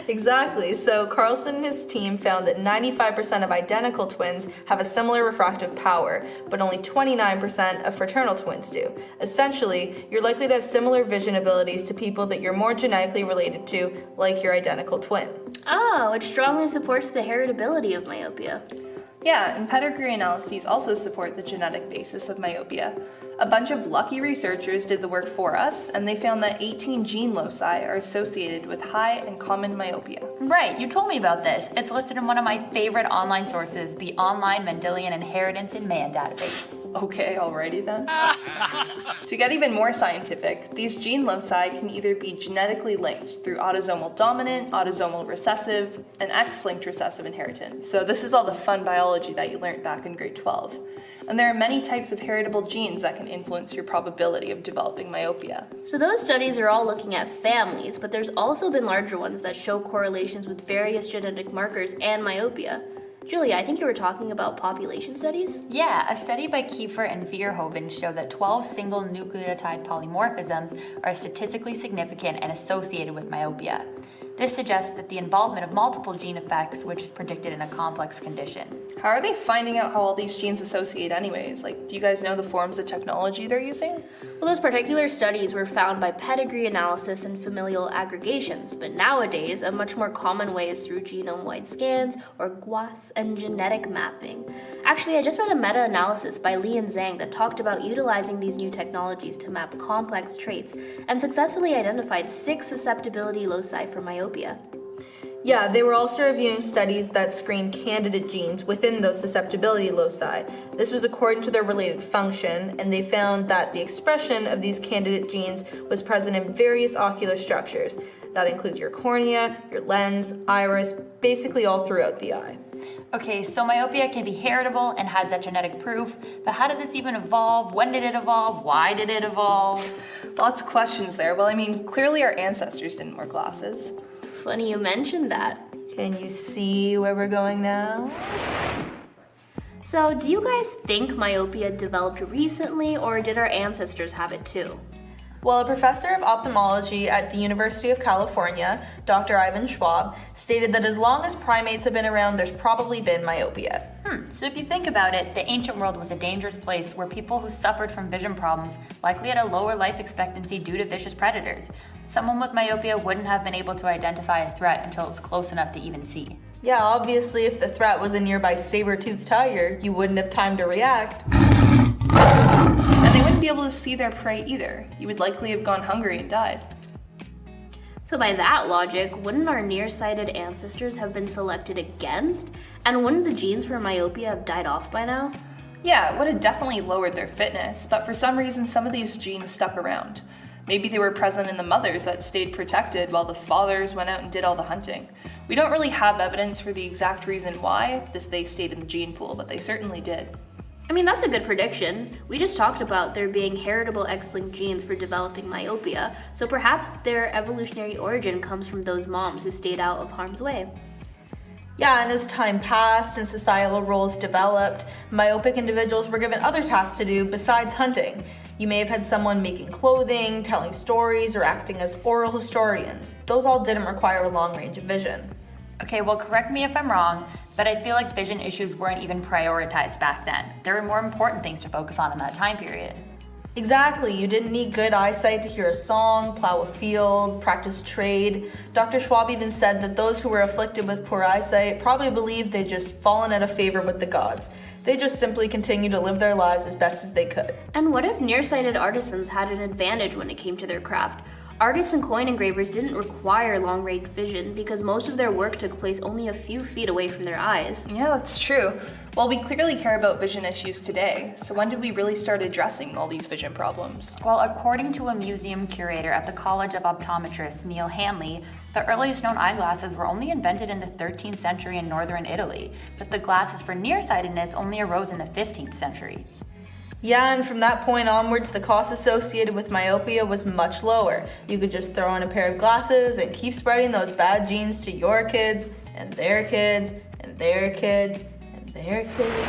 Exactly. So Carlson and his team found that 95% of identical twins have a similar refractive power, but only 29% of fraternal twins do. Essentially, you're likely to have similar vision abilities to people that you're more genetically related to, like your identical twin. Oh, which strongly supports the heritability of myopia. Yeah, and pedigree analyses also support the genetic basis of myopia. A bunch of lucky researchers did the work for us, and they found that 18 gene loci are associated with high and common myopia. Right, you told me about this. It's listed in one of my favorite online sources, the Online Mendelian Inheritance in Man database. Okay, alrighty then. To get even more scientific, these gene loci can either be genetically linked through autosomal dominant, autosomal recessive, and X-linked recessive inheritance. So this is all the fun biology that you learned back in grade 12. And there are many types of heritable genes that can influence your probability of developing myopia. So those studies are all looking at families, but there's also been larger ones that show correlations with various genetic markers and myopia. Julia, I think you were talking about population studies? Yeah, a study by Kiefer and Verhoeven showed that 12 single nucleotide polymorphisms are statistically significant and associated with myopia. This suggests that the involvement of multiple gene effects, which is predicted in a complex condition. How are they finding out how all these genes associate anyways? Do you guys know the forms of technology they're using? Well, those particular studies were found by pedigree analysis and familial aggregations, but nowadays a much more common way is through genome-wide scans or GWAS and genetic mapping. Actually, I just read a meta-analysis by Li and Zhang that talked about utilizing these new technologies to map complex traits and successfully identified 6 susceptibility loci for myopia. Yeah, they were also reviewing studies that screened candidate genes within those susceptibility loci. This was according to their related function, and they found that the expression of these candidate genes was present in various ocular structures. That includes your cornea, your lens, iris, basically all throughout the eye. Okay, so myopia can be heritable and has that genetic proof, but how did this even evolve? When did it evolve? Why did it evolve? Lots of questions there. Well, clearly our ancestors didn't wear glasses. Funny you mentioned that. Can you see where we're going now? So, do you guys think myopia developed recently, or did our ancestors have it too? Well, a professor of ophthalmology at the University of California, Dr. Ivan Schwab, stated that as long as primates have been around, there's probably been myopia. So if you think about it, the ancient world was a dangerous place where people who suffered from vision problems likely had a lower life expectancy due to vicious predators. Someone with myopia wouldn't have been able to identify a threat until it was close enough to even see. Yeah, obviously if the threat was a nearby saber-toothed tiger, you wouldn't have time to react. And they wouldn't be able to see their prey either. You would likely have gone hungry and died. So by that logic, wouldn't our nearsighted ancestors have been selected against? And wouldn't the genes for myopia have died off by now? Yeah, it would have definitely lowered their fitness, but for some reason some of these genes stuck around. Maybe they were present in the mothers that stayed protected while the fathers went out and did all the hunting. We don't really have evidence for the exact reason why they stayed in the gene pool, but they certainly did. That's a good prediction. We just talked about there being heritable X-linked genes for developing myopia, so perhaps their evolutionary origin comes from those moms who stayed out of harm's way. Yeah, and as time passed and societal roles developed, myopic individuals were given other tasks to do besides hunting. You may have had someone making clothing, telling stories, or acting as oral historians. Those all didn't require a long range of vision. Okay, well, correct me if I'm wrong, but I feel like vision issues weren't even prioritized back then. There were more important things to focus on in that time period. Exactly, you didn't need good eyesight to hear a song, plow a field, practice trade. Dr. Schwab even said that those who were afflicted with poor eyesight probably believed they'd just fallen out of favor with the gods. They just simply continued to live their lives as best as they could. And what if nearsighted artisans had an advantage when it came to their craft? Artists and coin engravers didn't require long-range vision because most of their work took place only a few feet away from their eyes. Yeah, that's true. Well, we clearly care about vision issues today, so when did we really start addressing all these vision problems? Well, according to a museum curator at the College of Optometrists, Neil Hanley, the earliest known eyeglasses were only invented in the 13th century in northern Italy, but the glasses for nearsightedness only arose in the 15th century. Yeah, and from that point onwards, the cost associated with myopia was much lower. You could just throw on a pair of glasses and keep spreading those bad genes to your kids, and their kids, and their kids, and their kids.